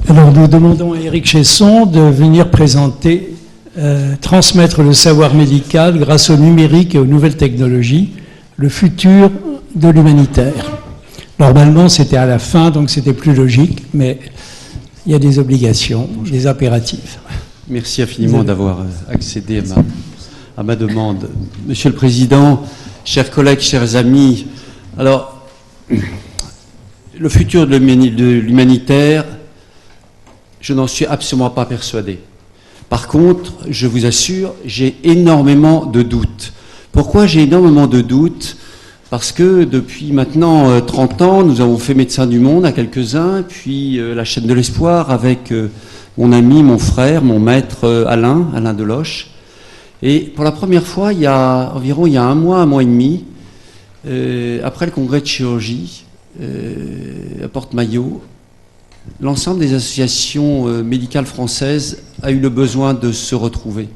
Alors nous demandons à Éric Chesson de venir présenter, transmettre le savoir médical grâce au numérique et aux nouvelles technologies, le futur de l'humanitaire. Normalement c'était à la fin, donc c'était plus logique, mais il y a des obligations, des impératifs. Merci infiniment d'avoir accédé à ma demande. Monsieur le Président, chers collègues, chers amis, alors, le futur de l'humanitaire, je n'en suis absolument pas persuadé. Par contre, je vous assure, j'ai énormément de doutes. Pourquoi j'ai énormément de doutes? Parce que depuis maintenant 30 ans, nous avons fait Médecins du Monde à quelques-uns, puis la chaîne de l'espoir avec mon ami, mon frère, mon maître Alain Deloche. Et pour la première fois, il y a un mois et demi, après le congrès de chirurgie à Porte-Maillot, l'ensemble des associations médicales françaises a eu le besoin de se retrouver.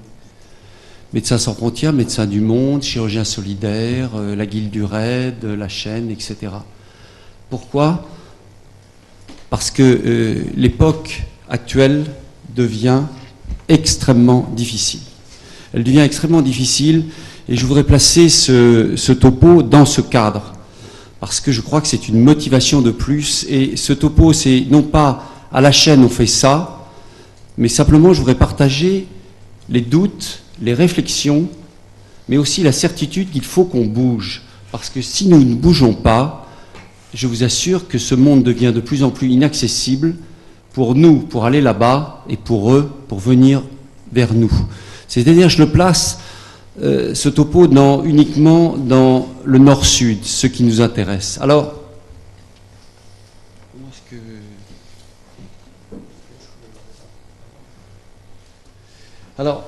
Médecins sans frontières, Médecins du Monde, Chirurgiens solidaires, la Guilde du Raid, la chaîne, etc. Pourquoi? Parce que l'époque actuelle devient extrêmement difficile. Elle devient extrêmement difficile et je voudrais placer ce topo dans ce cadre. Parce que je crois que c'est une motivation de plus. Et ce topo, c'est non pas à la chaîne on fait ça, mais simplement je voudrais partager les doutes, les réflexions, mais aussi la certitude qu'il faut qu'on bouge. Parce que si nous ne bougeons pas, je vous assure que ce monde devient de plus en plus inaccessible pour nous, pour aller là-bas, et pour eux, pour venir vers nous. C'est-à-dire, je le place, ce topo, uniquement dans le nord-sud, ce qui nous intéresse. Alors, comment est-ce que... Alors,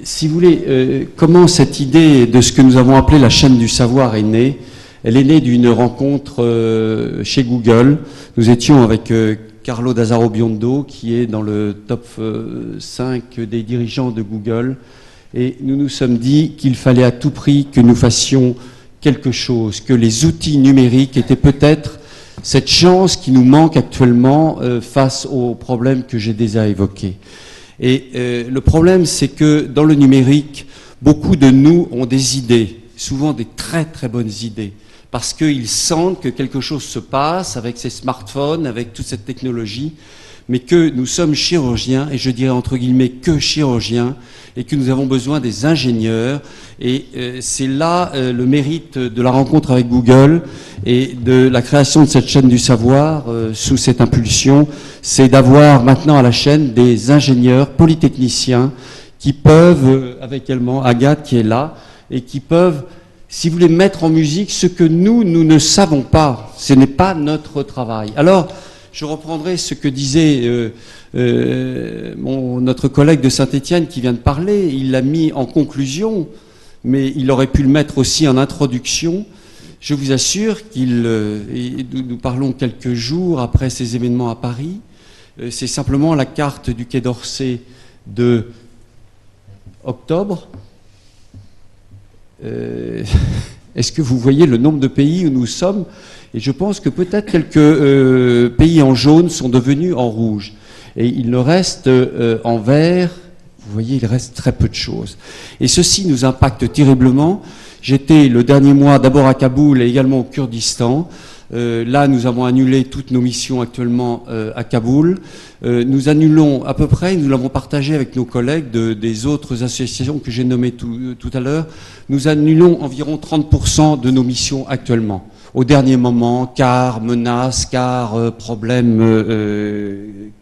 si vous voulez, comment cette idée de ce que nous avons appelé la chaîne du savoir est née? Elle est née d'une rencontre chez Google. Nous étions avec Carlo D'Azzaro Biondo, qui est dans le top 5 des dirigeants de Google. Et nous nous sommes dit qu'il fallait à tout prix que nous fassions quelque chose, que les outils numériques étaient peut-être cette chance qui nous manque actuellement face aux problèmes que j'ai déjà évoqués. Et le problème, c'est que dans le numérique, beaucoup de nous ont des idées, souvent des très très bonnes idées, parce qu'ils sentent que quelque chose se passe avec ces smartphones, avec toute cette technologie, mais que nous sommes chirurgiens, et je dirais entre guillemets que chirurgiens, et que nous avons besoin des ingénieurs. Et c'est là le mérite de la rencontre avec Google et de la création de cette chaîne du savoir sous cette impulsion, c'est d'avoir maintenant à la chaîne des ingénieurs polytechniciens qui peuvent, avec également Agathe qui est là, et qui peuvent, si vous voulez, mettre en musique ce que nous ne savons pas. Ce n'est pas notre travail. Alors, je reprendrai ce que disait notre collègue de Saint-Étienne qui vient de parler. Il l'a mis en conclusion, mais il aurait pu le mettre aussi en introduction. Je vous assure nous parlons quelques jours après ces événements à Paris. C'est simplement la carte du Quai d'Orsay de octobre. Est-ce que vous voyez le nombre de pays où nous sommes? Et je pense que peut-être quelques pays en jaune sont devenus en rouge. Et il ne reste en vert, vous voyez, il reste très peu de choses. Et ceci nous impacte terriblement. J'étais le dernier mois d'abord à Kaboul et également au Kurdistan. Là, nous avons annulé toutes nos missions actuellement à Kaboul. Nous annulons à peu près, nous l'avons partagé avec nos collègues des autres associations que j'ai nommées tout à l'heure, nous annulons environ 30% de nos missions actuellement. Au dernier moment, car menaces, car problèmes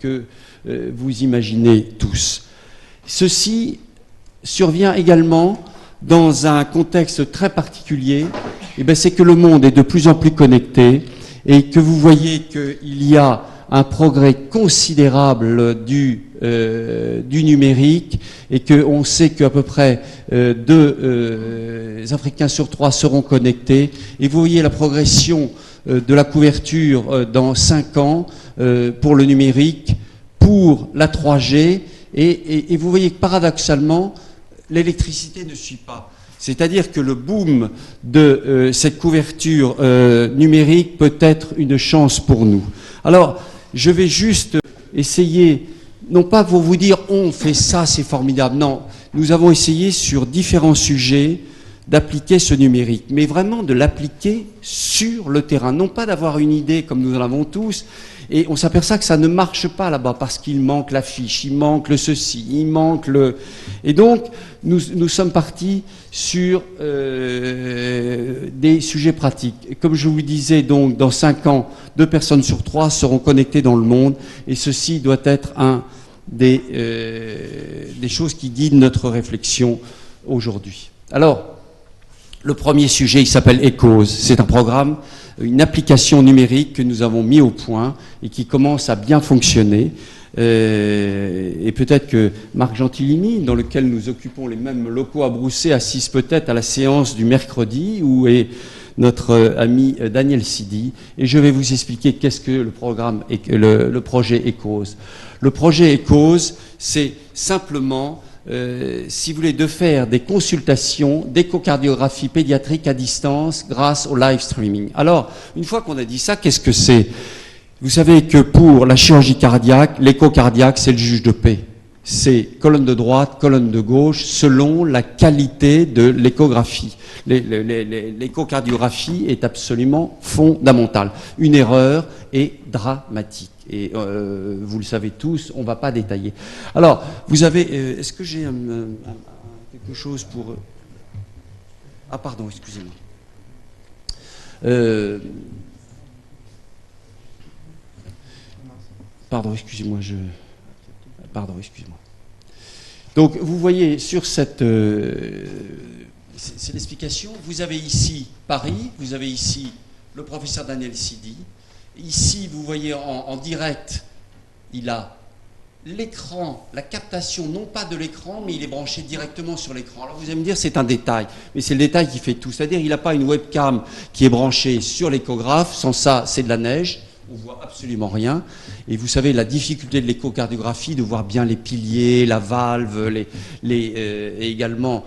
que vous imaginez tous. Ceci survient également dans un contexte très particulier, c'est que le monde est de plus en plus connecté et que vous voyez qu'il y a un progrès considérable du numérique et qu'on sait qu'à peu près 2 Africains sur 3 seront connectés. Et vous voyez la progression de la couverture dans 5 ans pour le numérique, pour la 3G, et vous voyez que paradoxalement, l'électricité ne suit pas. C'est-à-dire que le boom de cette couverture numérique peut être une chance pour nous. Alors, je vais juste essayer, non pas pour vous dire on fait ça, c'est formidable, non, nous avons essayé sur différents sujets d'appliquer ce numérique, mais vraiment de l'appliquer sur le terrain, non pas d'avoir une idée comme nous en avons tous, et on s'aperçoit que ça ne marche pas là-bas, parce qu'il manque la fiche, il manque le ceci, il manque le... Et donc, nous sommes partis sur des sujets pratiques. Et comme je vous disais, donc, dans 5 ans, 2 personnes sur 3 seront connectées dans le monde, et ceci doit être un des choses qui guident notre réflexion aujourd'hui. Alors, le premier sujet, il s'appelle ECOS. C'est un programme, une application numérique que nous avons mis au point et qui commence à bien fonctionner. Et peut-être que Marc Gentilini, dans lequel nous occupons les mêmes locaux à Brousset, assiste peut-être à la séance du mercredi où est notre ami Daniel Sidi. Et je vais vous expliquer qu'est-ce que le programme, le projet ECOS. Le projet ECOS, c'est simplement... si vous voulez, de faire des consultations d'échocardiographie pédiatrique à distance grâce au live streaming. Alors, une fois qu'on a dit ça, qu'est-ce que c'est? Vous savez que pour la chirurgie cardiaque, l'écho cardiaque, c'est le juge de paix. C'est colonne de droite, colonne de gauche, selon la qualité de l'échographie. L'échocardiographie est absolument fondamentale. Une erreur est dramatique. Et vous le savez tous, on ne va pas détailler. Alors, vous avez... est-ce que j'ai quelque chose pour... Ah, pardon, excusez-moi. Pardon, excusez-moi, Pardon, excusez-moi. Donc, vous voyez, sur cette... c'est l'explication. Vous avez ici Paris, vous avez ici le professeur Daniel Sidi. Ici, vous voyez en direct, il a l'écran, la captation, non pas de l'écran, mais il est branché directement sur l'écran. Alors vous allez me dire, c'est un détail, mais c'est le détail qui fait tout. C'est-à-dire, il n'a pas une webcam qui est branchée sur l'échographe. Sans ça, c'est de la neige. On voit absolument rien. Et vous savez, la difficulté de l'échocardiographie, de voir bien les piliers, la valve, et également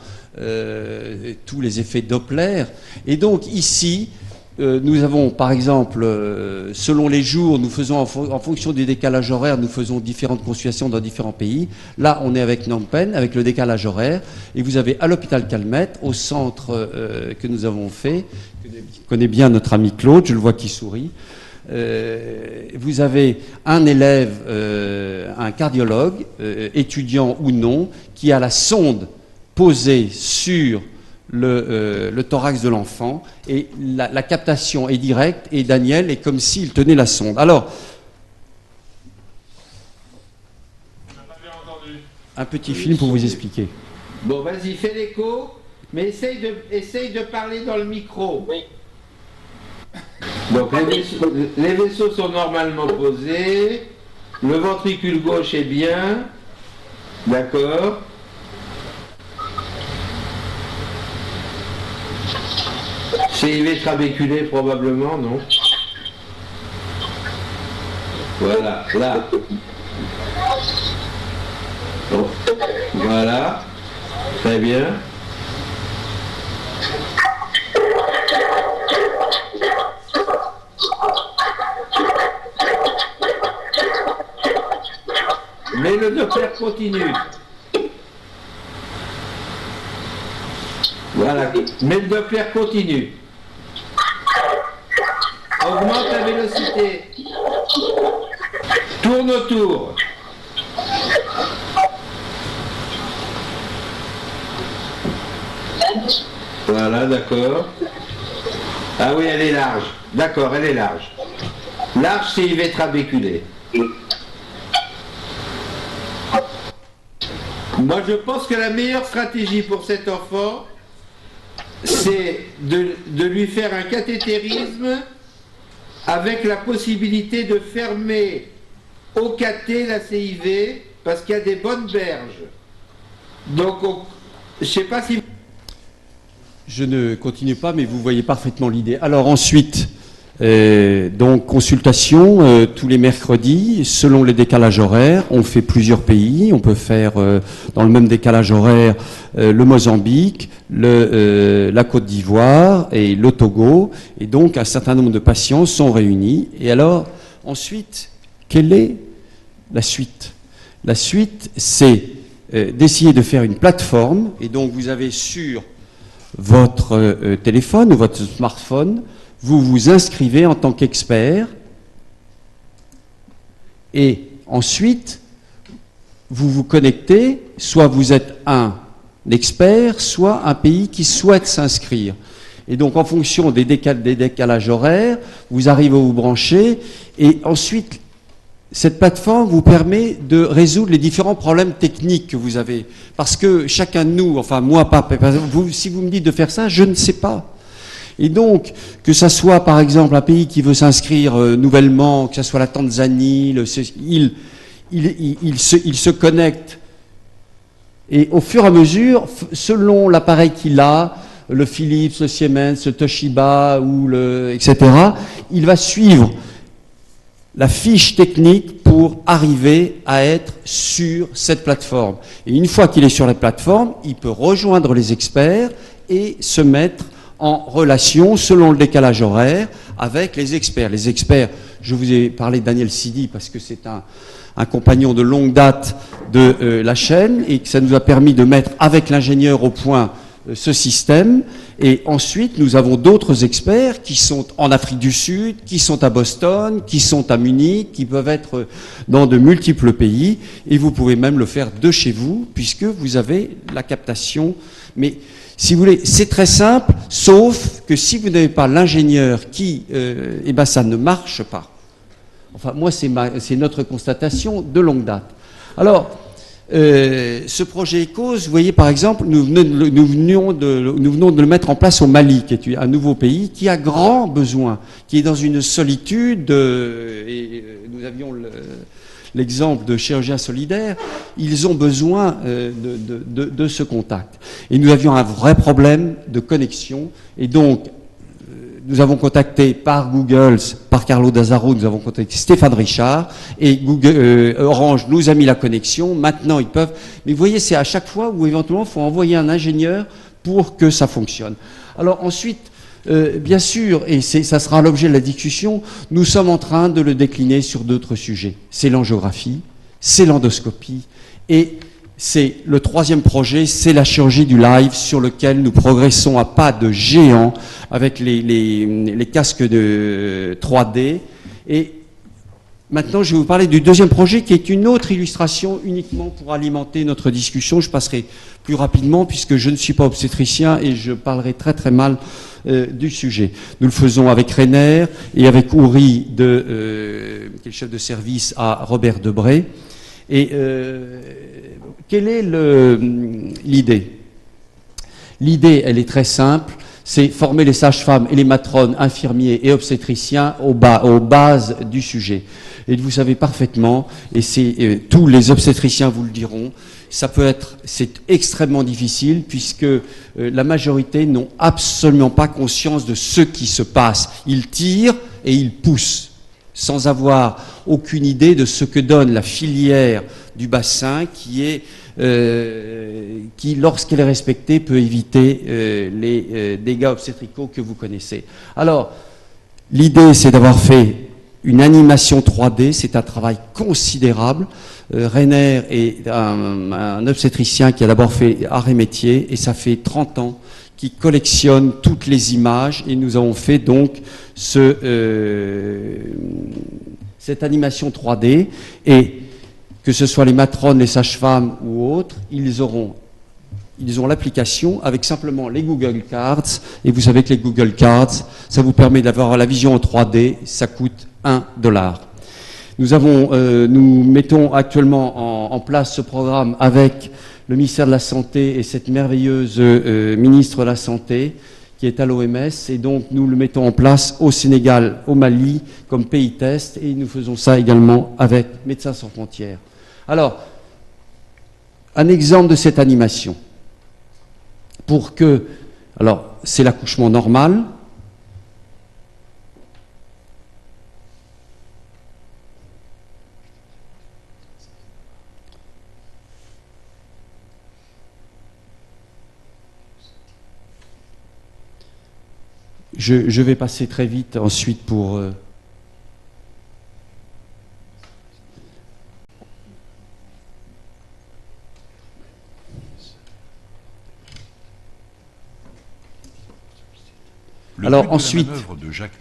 tous les effets Doppler. Et donc, ici... nous avons, par exemple, selon les jours, nous faisons en fonction des décalages horaires, nous faisons différentes consultations dans différents pays. Là, on est avec Phnom Penh, avec le décalage horaire. Et vous avez à l'hôpital Calmette, au centre que nous avons fait, que connaît bien notre ami Claude, je le vois qui sourit. Vous avez un élève, un cardiologue, étudiant ou non, qui a la sonde posée sur le thorax de l'enfant, et la captation est directe, et Daniel est comme s'il tenait la sonde. Alors, un petit film pour vous expliquer. Bon, vas-y, fais l'écho, mais essaye de parler dans le micro. Oui. Donc, les vaisseaux sont normalement posés, le ventricule gauche est bien, d'accord. CIV trabéculé probablement, non? Voilà, là. Bon. Voilà, très bien. Mais le Doppler continue. Voilà, mais le Doppler continue. Augmente la vélocité. Tourne autour. Voilà, d'accord. Ah oui, elle est large. D'accord, elle est large. Large, c'est IV trabéculé. Moi, je pense que la meilleure stratégie pour cet enfant, c'est de lui faire un cathétérisme avec la possibilité de fermer au cathé la CIV, parce qu'il y a des bonnes berges. Donc, je ne sais pas si... Je ne continue pas, mais vous voyez parfaitement l'idée. Alors ensuite, donc consultation tous les mercredis, selon les décalages horaires. On fait plusieurs pays. On peut faire dans le même décalage horaire le Mozambique, la Côte d'Ivoire et le Togo. Et donc un certain nombre de patients sont réunis. Et alors, Ensuite, quelle est la suite? La suite, c'est d'essayer de faire une plateforme, et donc vous avez sur votre téléphone ou votre smartphone, vous vous inscrivez en tant qu'expert, et ensuite, vous vous connectez, soit vous êtes un expert, soit un pays qui souhaite s'inscrire. Et donc, en fonction des décalages horaires, vous arrivez à vous brancher, et ensuite, cette plateforme vous permet de résoudre les différents problèmes techniques que vous avez. Parce que chacun de nous, enfin moi pas, par exemple, si vous me dites de faire ça, je ne sais pas. Et donc, que ça soit par exemple un pays qui veut s'inscrire nouvellement, que ça soit la Tanzanie, il se connecte. Et au fur et à mesure, selon l'appareil qu'il a, le Philips, le Siemens, le Toshiba, etc., il va suivre la fiche technique pour arriver à être sur cette plateforme. Et une fois qu'il est sur la plateforme, il peut rejoindre les experts et se mettre en relation, selon le décalage horaire, avec les experts. Les experts, je vous ai parlé de Daniel Sidi parce que c'est un compagnon de longue date de la chaîne et que ça nous a permis de mettre avec l'ingénieur au point ce système. Et ensuite, nous avons d'autres experts qui sont en Afrique du Sud, qui sont à Boston, qui sont à Munich, qui peuvent être dans de multiples pays. Et vous pouvez même le faire de chez vous, puisque vous avez la captation. Mais si vous voulez, c'est très simple, sauf que si vous n'avez pas l'ingénieur eh ben ça ne marche pas. Enfin, moi, c'est notre constatation de longue date. Alors, ce projet ECOS, vous voyez par exemple, nous venons de le mettre en place au Mali, qui est un nouveau pays, qui a grand besoin, qui est dans une solitude, et nous avions l'exemple de chirurgiens solidaires, ils ont besoin de ce contact. Et nous avions un vrai problème de connexion, et donc nous avons contacté par Google, par Carlo Dazzaro, nous avons contacté Stéphane Richard, et Orange nous a mis la connexion. Maintenant, ils peuvent. Mais vous voyez, c'est à chaque fois où éventuellement il faut envoyer un ingénieur pour que ça fonctionne. Alors ensuite, bien sûr, et ça sera l'objet de la discussion, nous sommes en train de le décliner sur d'autres sujets. C'est l'angiographie, c'est l'endoscopie, et c'est le troisième projet, c'est la chirurgie du live sur lequel nous progressons à pas de géant avec les casques de 3D. Et maintenant, je vais vous parler du deuxième projet qui est une autre illustration uniquement pour alimenter notre discussion. Je passerai plus rapidement puisque je ne suis pas obstétricien et je parlerai très très mal du sujet. Nous le faisons avec Rainer et avec Ouri, qui est le chef de service à Robert Debré. Et quelle est l'idée? L'idée, elle est très simple, c'est former les sages-femmes et les matrones, infirmiers et obstétriciens aux bases du sujet. Et vous savez parfaitement, et tous les obstétriciens vous le diront, c'est extrêmement difficile puisque la majorité n'ont absolument pas conscience de ce qui se passe. Ils tirent et ils poussent, sans avoir aucune idée de ce que donne la filière du bassin qui, lorsqu'elle est respectée, peut éviter les dégâts obstétricaux que vous connaissez. Alors, l'idée, c'est d'avoir fait une animation 3D, c'est un travail considérable. Rainer est un obstétricien qui a d'abord fait art et métier, et ça fait 30 ans qui collectionne toutes les images, et nous avons fait donc cette animation 3D, et que ce soit les matrones, les sages-femmes ou autres, ils ont l'application avec simplement les Google Cards, et vous savez que les Google Cards, ça vous permet d'avoir la vision en 3D, ça coûte $1. Nous mettons actuellement en place ce programme avec le ministère de la Santé et cette merveilleuse ministre de la Santé qui est à l'OMS, et donc nous le mettons en place au Sénégal, au Mali, comme pays test, et nous faisons ça également avec Médecins sans frontières. Alors, un exemple de cette animation. Alors, c'est l'accouchement normal. Je vais passer très vite ensuite pour... Alors ensuite,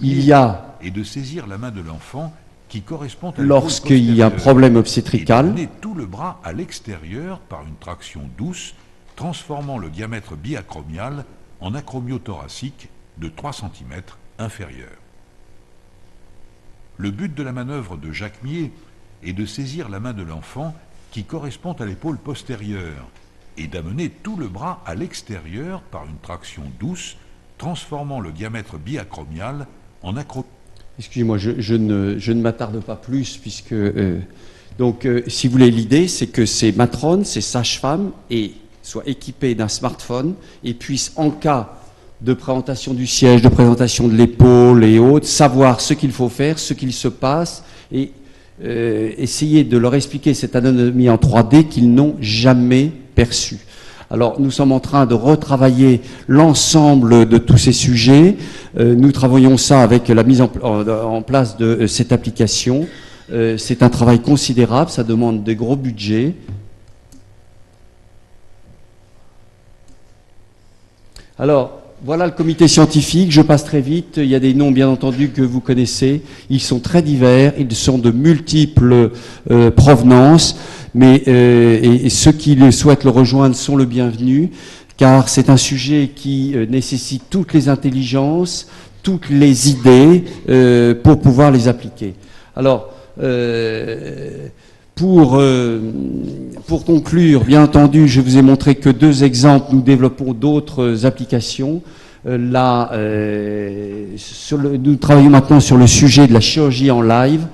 il y a, et de saisir la main de l'enfant qui correspond à lorsqu'il y a un problème obstétrical, et tout le bras à l'extérieur par une traction douce, transformant le diamètre biacromial en acromiothoracique de 3 cm inférieur. Le but de la manœuvre de Jacques Mier est de saisir la main de l'enfant qui correspond à l'épaule postérieure et d'amener tout le bras à l'extérieur par une traction douce, transformant le diamètre biacromial en acro... Excusez-moi, je ne m'attarde pas plus, puisque... si vous voulez, l'idée, c'est que ces matrones, ces sages-femmes, soient équipées d'un smartphone et puissent, en cas de présentation du siège, de présentation de l'épaule et autres, savoir ce qu'il faut faire, ce qu'il se passe, et essayer de leur expliquer cette anatomie en 3D qu'ils n'ont jamais perçue. Alors, nous sommes en train de retravailler l'ensemble de tous ces sujets. Nous travaillons ça avec la mise en place de cette application. C'est un travail considérable, ça demande des gros budgets. Alors, voilà le comité scientifique, je passe très vite, il y a des noms bien entendu que vous connaissez, ils sont très divers, ils sont de multiples provenances, mais et ceux qui souhaitent le rejoindre sont le bienvenu, car c'est un sujet qui nécessite toutes les intelligences, toutes les idées pour pouvoir les appliquer. Alors, pour conclure, bien entendu, je vous ai montré que 2 exemples, nous développons d'autres applications. Nous travaillons maintenant sur le sujet de la chirurgie en live,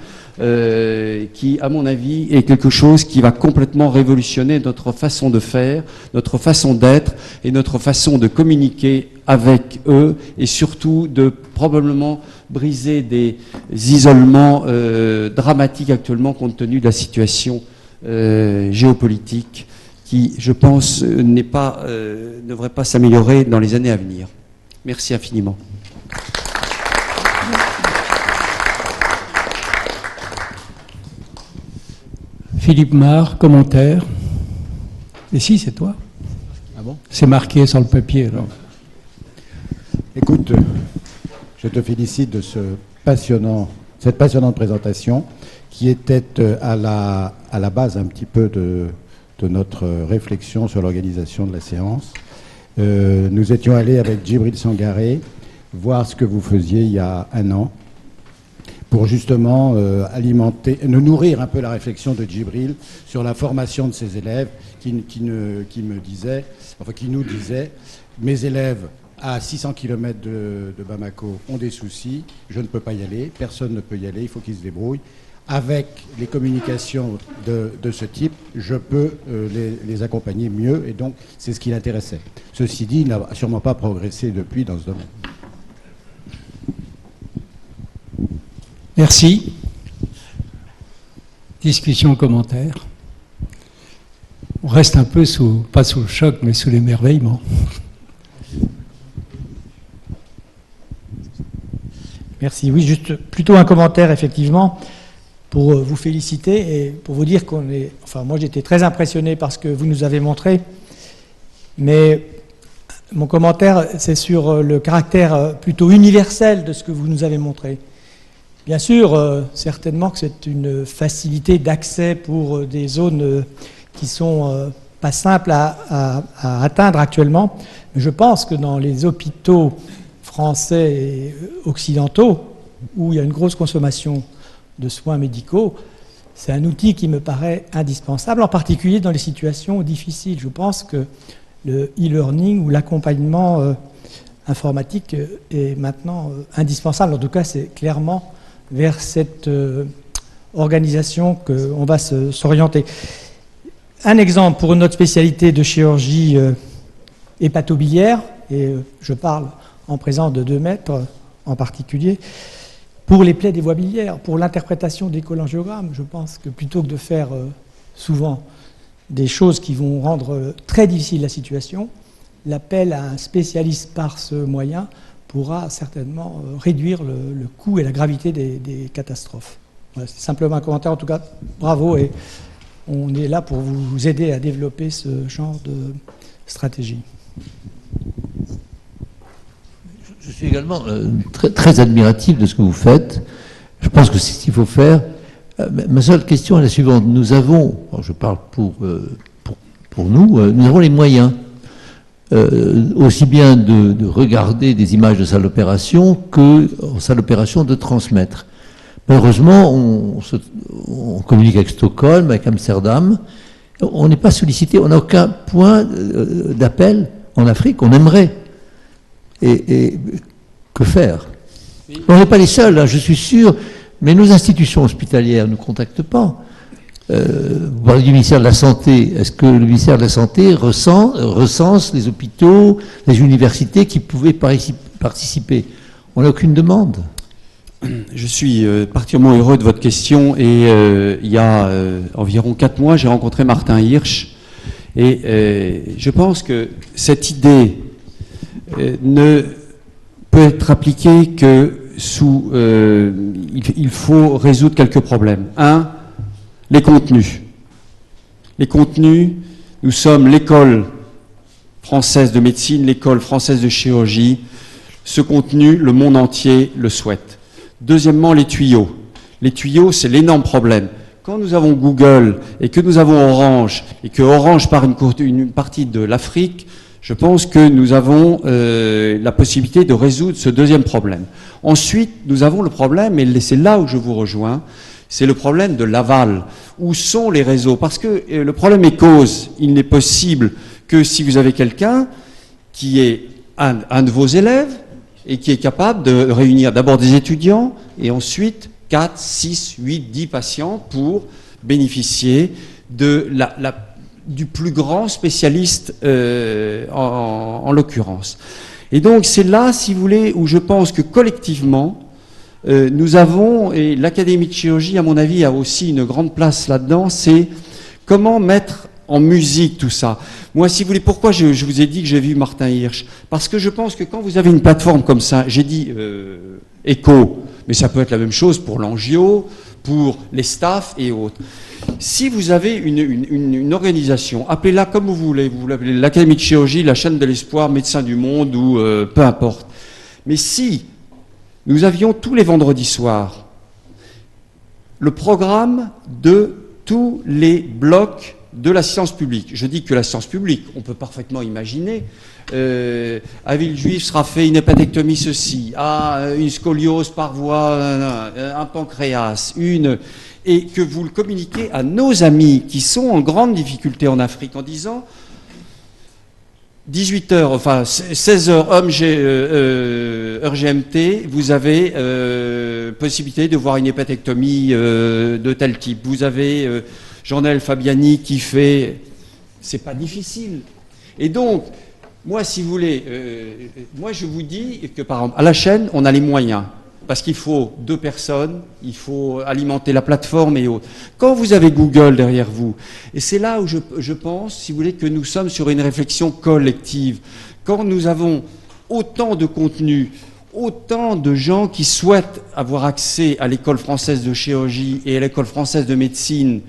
qui, à mon avis, est quelque chose qui va complètement révolutionner notre façon de faire, notre façon d'être et notre façon de communiquer avec eux, et surtout de probablement briser des isolements dramatiques actuellement compte tenu de la situation géopolitique qui, je pense, ne devrait pas s'améliorer dans les années à venir. Merci infiniment. Philippe Marre, commentaire. Et si, c'est toi. Ah bon ? C'est marqué sur le papier, alors. Écoute, je te félicite de cette passionnante présentation qui était à la base un petit peu de notre réflexion sur l'organisation de la séance. Nous étions allés avec Djibril Sangaré voir ce que vous faisiez il y a 1 an pour justement nous nourrir un peu la réflexion de Djibril sur la formation de ses élèves qui nous disait, mes élèves à 600 km de Bamako ont des soucis, je ne peux pas y aller, personne ne peut y aller, il faut qu'ils se débrouillent. Avec les communications de ce type, je peux les accompagner mieux, et donc c'est ce qui l'intéressait. Ceci dit, il n'a sûrement pas progressé depuis dans ce domaine. Merci. Discussion, commentaire. On reste un peu pas sous le choc, mais sous l'émerveillement. Merci. Oui, juste plutôt un commentaire, effectivement, pour vous féliciter et pour vous dire moi j'étais très impressionné par ce que vous nous avez montré, mais mon commentaire, c'est sur le caractère plutôt universel de ce que vous nous avez montré. Bien sûr, certainement que c'est une facilité d'accès pour des zones qui sont pas simples à atteindre actuellement, mais je pense que dans les hôpitaux français et occidentaux, où il y a une grosse consommation de soins médicaux, c'est un outil qui me paraît indispensable, en particulier dans les situations difficiles. Je pense que le e-learning ou l'accompagnement informatique est maintenant indispensable. En tout cas, c'est clairement vers cette organisation qu'on va s'orienter. Un exemple pour notre spécialité de chirurgie hépatobiliaire, et je parle en présence de 2 maîtres en particulier, pour les plaies des voies biliaires, pour l'interprétation des cholangiogrammes, je pense que plutôt que de faire souvent des choses qui vont rendre très difficile la situation, l'appel à un spécialiste par ce moyen pourra certainement réduire le coût et la gravité des catastrophes. Voilà, c'est simplement un commentaire. En tout cas, bravo, et on est là pour vous aider à développer ce genre de stratégie. Je suis également très, très admiratif de ce que vous faites. Je pense que c'est ce qu'il faut faire. Ma seule question est la suivante. Nous avons, je parle pour nous, nous avons les moyens aussi bien de regarder des images de salle d'opération que en salle d'opération de transmettre. Malheureusement, on communique avec Stockholm, avec Amsterdam. On n'est pas sollicité, on n'a aucun point d'appel en Afrique. On aimerait. Et que faire? On n'est pas les seuls, hein, je suis sûr, mais nos institutions hospitalières ne nous contactent pas. Vous parlez du ministère de la Santé. Est-ce que le ministère de la Santé recense les hôpitaux, les universités qui pouvaient participer? On n'a aucune demande. Je suis particulièrement heureux de votre question et il y a environ 4 mois, j'ai rencontré Martin Hirsch et je pense que cette idée ne peut être appliquée que sous... il faut résoudre quelques problèmes. Un, les contenus. Les contenus, nous sommes l'école française de médecine, l'école française de chirurgie. Ce contenu, le monde entier le souhaite. Deuxièmement, les tuyaux. Les tuyaux, c'est l'énorme problème. Quand nous avons Google et que nous avons Orange, et que Orange part une partie de l'Afrique, je pense que nous avons la possibilité de résoudre ce deuxième problème. Ensuite, nous avons le problème, et c'est là où je vous rejoins, c'est le problème de l'aval. Où sont les réseaux? Parce que le problème est cause. Il n'est possible que si vous avez quelqu'un qui est un de vos élèves et qui est capable de réunir d'abord des étudiants et ensuite 4, 6, 8, 10 patients pour bénéficier de du plus grand spécialiste en l'occurrence. Et donc c'est là, si vous voulez, où je pense que collectivement, nous avons, et l'Académie de chirurgie, à mon avis, a aussi une grande place là-dedans, c'est comment mettre en musique tout ça. Moi, si vous voulez, pourquoi je vous ai dit que j'ai vu Martin Hirsch? Parce que je pense que quand vous avez une plateforme comme ça, j'ai dit ECHO, mais ça peut être la même chose pour l'angio, pour les staffs et autres. Si vous avez une organisation, appelez-la comme vous voulez, vous l'appelez l'Académie de chirurgie, la chaîne de l'espoir, Médecins du monde ou peu importe. Mais si nous avions tous les vendredis soirs le programme de tous les blocs de la science publique. Je dis que la science publique, on peut parfaitement imaginer, à Villejuif sera fait une hépatectomie ceci, une scoliose par voie, un pancréas, et que vous le communiquez à nos amis qui sont en grande difficulté en Afrique en disant 18 heures, enfin 16 heures, hommes heure GMT, vous avez possibilité de voir une hépatectomie de tel type. Vous avez Jean-Noël Fabiani qui fait... C'est pas difficile. Et donc, moi, si vous voulez, moi je vous dis que par exemple, à la chaîne, on a les moyens. Parce qu'il faut 2 personnes, il faut alimenter la plateforme et autres. Quand vous avez Google derrière vous, et c'est là où je pense, si vous voulez, que nous sommes sur une réflexion collective. Quand nous avons autant de contenu, autant de gens qui souhaitent avoir accès à l'école française de chirurgie et à l'école française de médecine,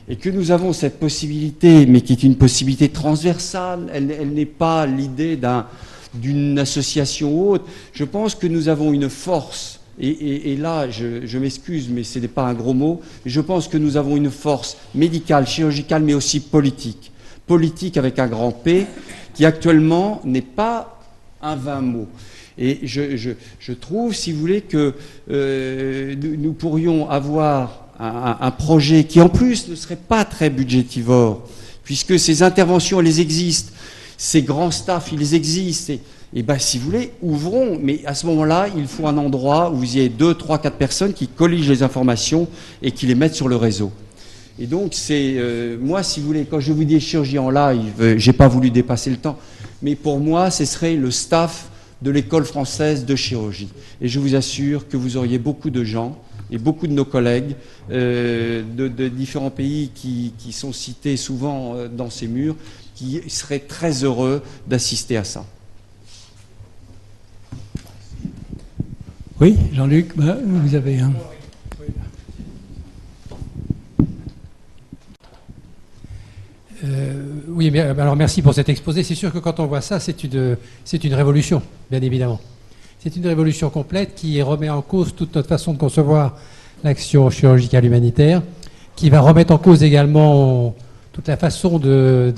et que nous avons cette possibilité, mais qui est une possibilité transversale, elle n'est pas l'idée d'une association ou autre, je pense que nous avons une force, et là, je m'excuse, mais ce n'est pas un gros mot, je pense que nous avons une force médicale, chirurgicale, mais aussi politique. Politique avec un grand P, qui actuellement n'est pas un vain mot. Et je trouve, si vous voulez, que nous pourrions avoir un projet qui, en plus, ne serait pas très budgétivore, puisque ces interventions, elles existent. Ces grands staffs, ils existent. Et bien, si vous voulez, ouvrons. Mais à ce moment-là, il faut un endroit où il y ait 2, 3, 4 personnes qui colligent les informations et qui les mettent sur le réseau. Et donc, c'est moi, si vous voulez, quand je vous dis chirurgie en live, j'ai pas voulu dépasser le temps. Mais pour moi, ce serait le staff de l'école française de chirurgie. Et je vous assure que vous auriez beaucoup de gens et beaucoup de nos collègues de différents pays qui sont cités souvent dans ces murs, qui seraient très heureux d'assister à ça. Oui, Jean-Luc, vous avez un... Oui, mais alors merci pour cet exposé. C'est sûr que quand on voit ça, c'est une révolution, bien évidemment. c'est une révolution complète qui remet en cause toute notre façon de concevoir l'action chirurgicale humanitaire, qui va remettre en cause également toute la façon de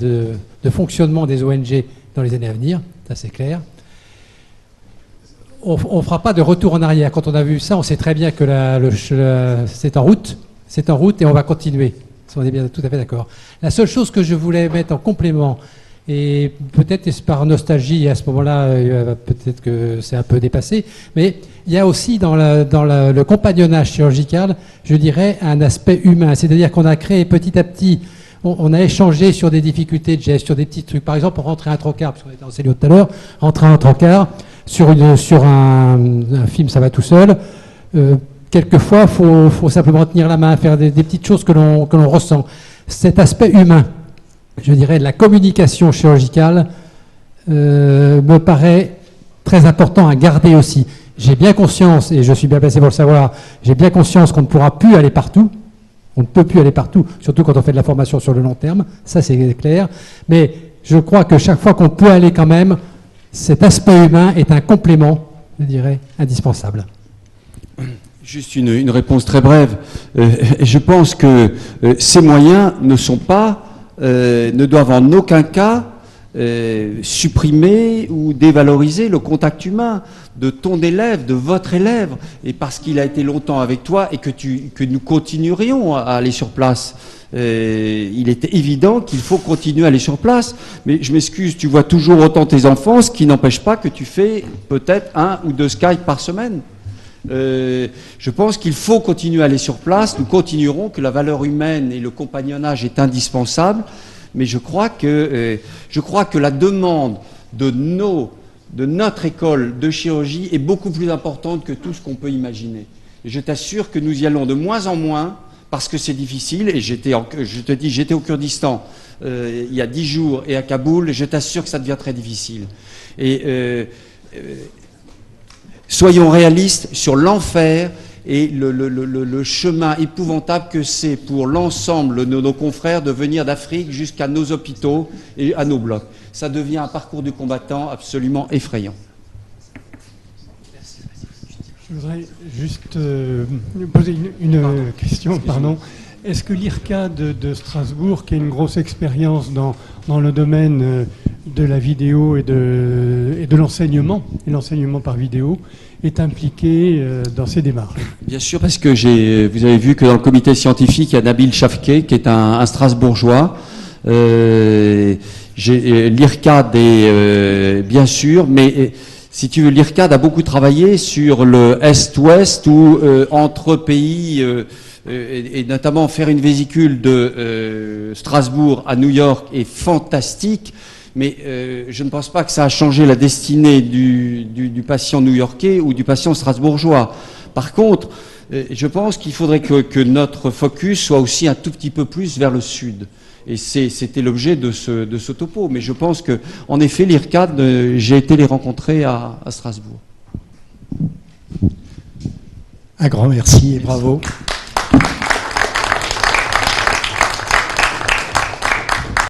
fonctionnement des ONG dans les années à venir, ça c'est clair. On ne fera pas de retour en arrière. Quand on a vu ça, on sait très bien que c'est en route et on va continuer. On est bien tout à fait d'accord. La seule chose que je voulais mettre en complément, et peut-être par nostalgie, à ce moment-là, peut-être que c'est un peu dépassé, mais il y a aussi dans le compagnonnage chirurgical, je dirais, un aspect humain. C'est-à-dire qu'on a créé petit à petit, on a échangé sur des difficultés de gestes, sur des petits trucs. Par exemple, rentrer un trocard, parce qu'on était enseigné tout à l'heure, rentrer un trocard sur un film, ça va tout seul. Quelquefois, il faut simplement tenir la main, faire des petites choses que l'on ressent. Cet aspect humain, je dirais, de la communication chirurgicale, me paraît très important à garder aussi. J'ai bien conscience, et je suis bien placé pour le savoir, j'ai bien conscience qu'on ne pourra plus aller partout. On ne peut plus aller partout, surtout quand on fait de la formation sur le long terme, ça c'est clair. Mais je crois que chaque fois qu'on peut aller quand même, cet aspect humain est un complément, je dirais, indispensable. Juste une réponse très brève. Je pense que ces moyens ne doivent en aucun cas supprimer ou dévaloriser le contact humain de ton élève, de votre élève, et parce qu'il a été longtemps avec toi et que nous continuerions à aller sur place. Il était évident qu'il faut continuer à aller sur place, mais je m'excuse, tu vois toujours autant tes enfants, ce qui n'empêche pas que tu fais peut-être 1 ou 2 Skype par semaine. Je pense qu'il faut continuer à aller sur place, nous continuerons, que la valeur humaine et le compagnonnage est indispensable, mais je crois que la demande de notre école de chirurgie est beaucoup plus importante que tout ce qu'on peut imaginer. Et je t'assure que nous y allons de moins en moins, parce que c'est difficile, et je te dis, j'étais au Kurdistan il y a 10 jours et à Kaboul, et je t'assure que ça devient très difficile. Et soyons réalistes sur l'enfer et le chemin épouvantable que c'est pour l'ensemble de nos confrères de venir d'Afrique jusqu'à nos hôpitaux et à nos blocs. Ça devient un parcours du combattant absolument effrayant. Je voudrais juste poser une question. Pardon. Est-ce que l'IRCAD de Strasbourg, qui a une grosse expérience dans le domaine de la vidéo et de l'enseignement, et l'enseignement par vidéo, est impliqué dans ces démarches? Bien sûr, parce que vous avez vu que dans le comité scientifique, il y a Nabil Chafke, qui est un Strasbourgeois. L'IRCAD est bien sûr, mais si tu veux, l'IRCAD a beaucoup travaillé sur le Est-Ouest, ou entre pays, et notamment faire une vésicule de Strasbourg à New York est fantastique. Mais je ne pense pas que ça a changé la destinée du patient new-yorkais ou du patient strasbourgeois. Par contre, je pense qu'il faudrait que notre focus soit aussi un tout petit peu plus vers le sud. Et c'était l'objet de ce topo. Mais je pense qu'en effet, l'IRCAD, j'ai été les rencontrer à Strasbourg. Un grand merci et bravo.